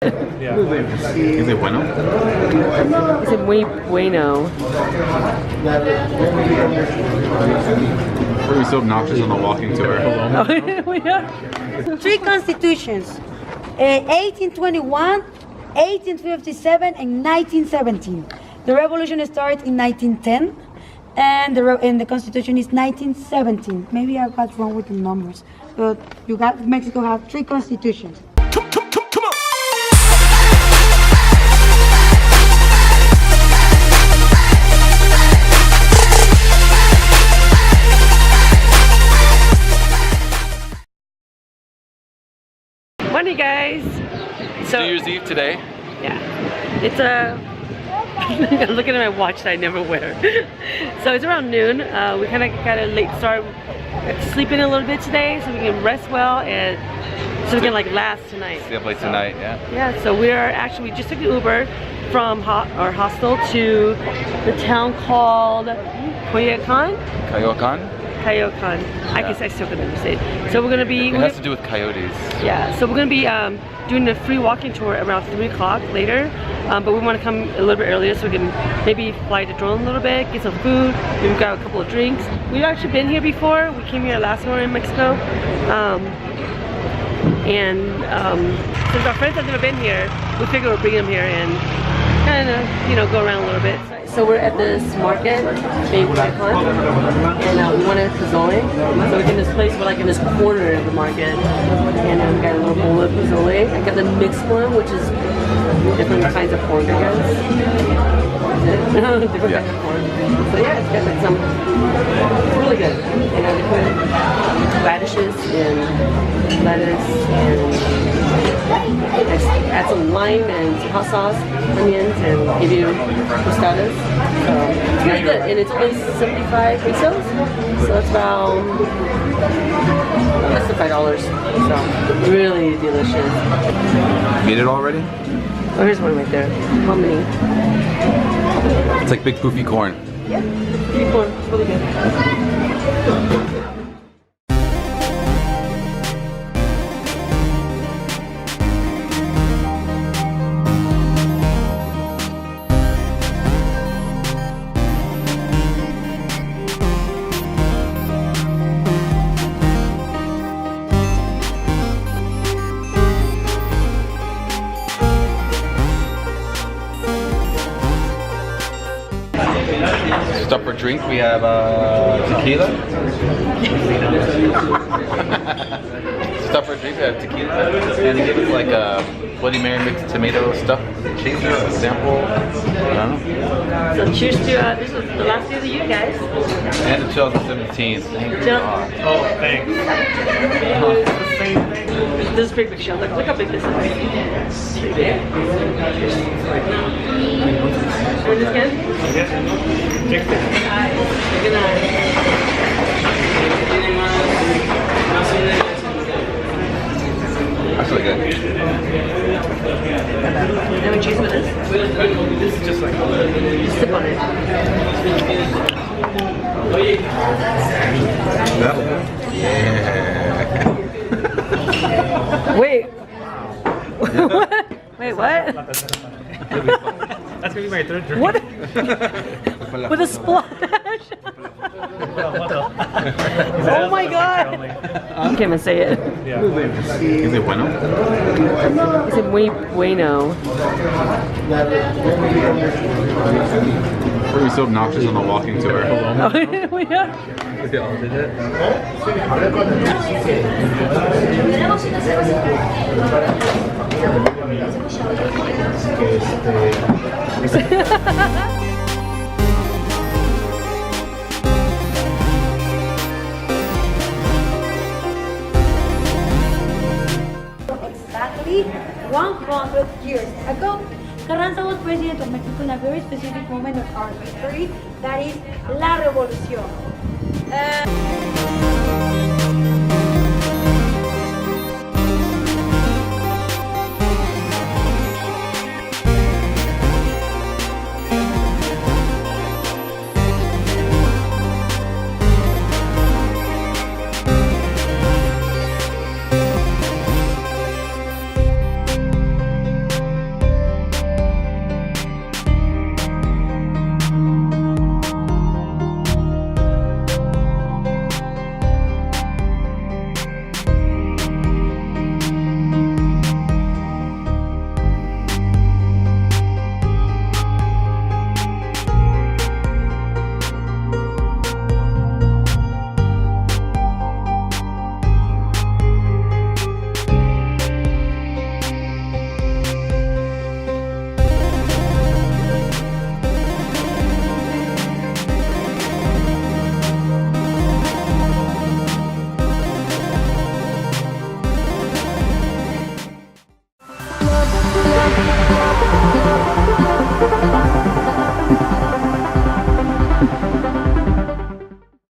Is it bueno? It's muy bueno. We're so obnoxious on the walking tour. We are. 3 constitutions, 1821, 1857, and 1917. The revolution started in 1910, and the constitution is 1917. Maybe I got wrong with the numbers, but Mexico has 3 constitutions. Morning, guys. So New Year's Eve today. yeah, it's I'm looking at my watch that I never wear. So it's around noon. We kind of got a late start. Sleeping a little bit today, so we can rest well and so we can like last tonight. Stay up late tonight, yeah. Yeah. So we just took the Uber from our hostel to the town called Coyoacan. Coyoacan? Coyoacan. I guess I still couldn't say it. So we're gonna be. It has to do with coyotes. Yeah. So we're gonna be doing a free walking tour around 3 o'clock later. But we want to come a little bit earlier so we can maybe fly the drone a little bit, get some food. Maybe we've got a couple of drinks. We've actually been here before. We came here last summer in Mexico. Since our friends have never been here, we figured we'll bring them here and kind of, go around a little bit. So we're at this market, Babe Icon, and we wanted pozole. So we're in this place, we're like in this corner of the market, and we got a little bowl of pozole. I got the mixed one, which is different kinds of pork, I guess. Different kinds of pork. So yeah, it's got like some, it's really good. And they put radishes and lettuce and add some lime and some hot sauce, onions, and give you tostadas. So it's really good, and it's only 75 pesos. So that's about less than $5. So really delicious. Made it already? Oh, here's one right there. How many? It's like big poofy corn. Yeah, poofy corn. It's really good. Stuff for drink, we have tequila. Stuff for drink, we have tequila. And they give us like a Bloody Mary mixed tomato stuff chaser, a sample. I don't know. So cheers to, this was the last year of the year, guys. And the 2017. Oh, thanks. This is a pretty big show. Look how big this is. Pretty big. And this can? Take it. Good night. That's really good. Have a cheese with this? This is just like Sip on it. Wait. Wait, what? That's gonna be my third drink. What? With a splash. Oh my god. I can't even say it. Yeah. Is it bueno? It's muy bueno. We're so obnoxious on the walking tour. We are. They all did it. Exactly 100 years ago, Carranza was president of Mexico in a very specific moment of our history, that is La Revolución.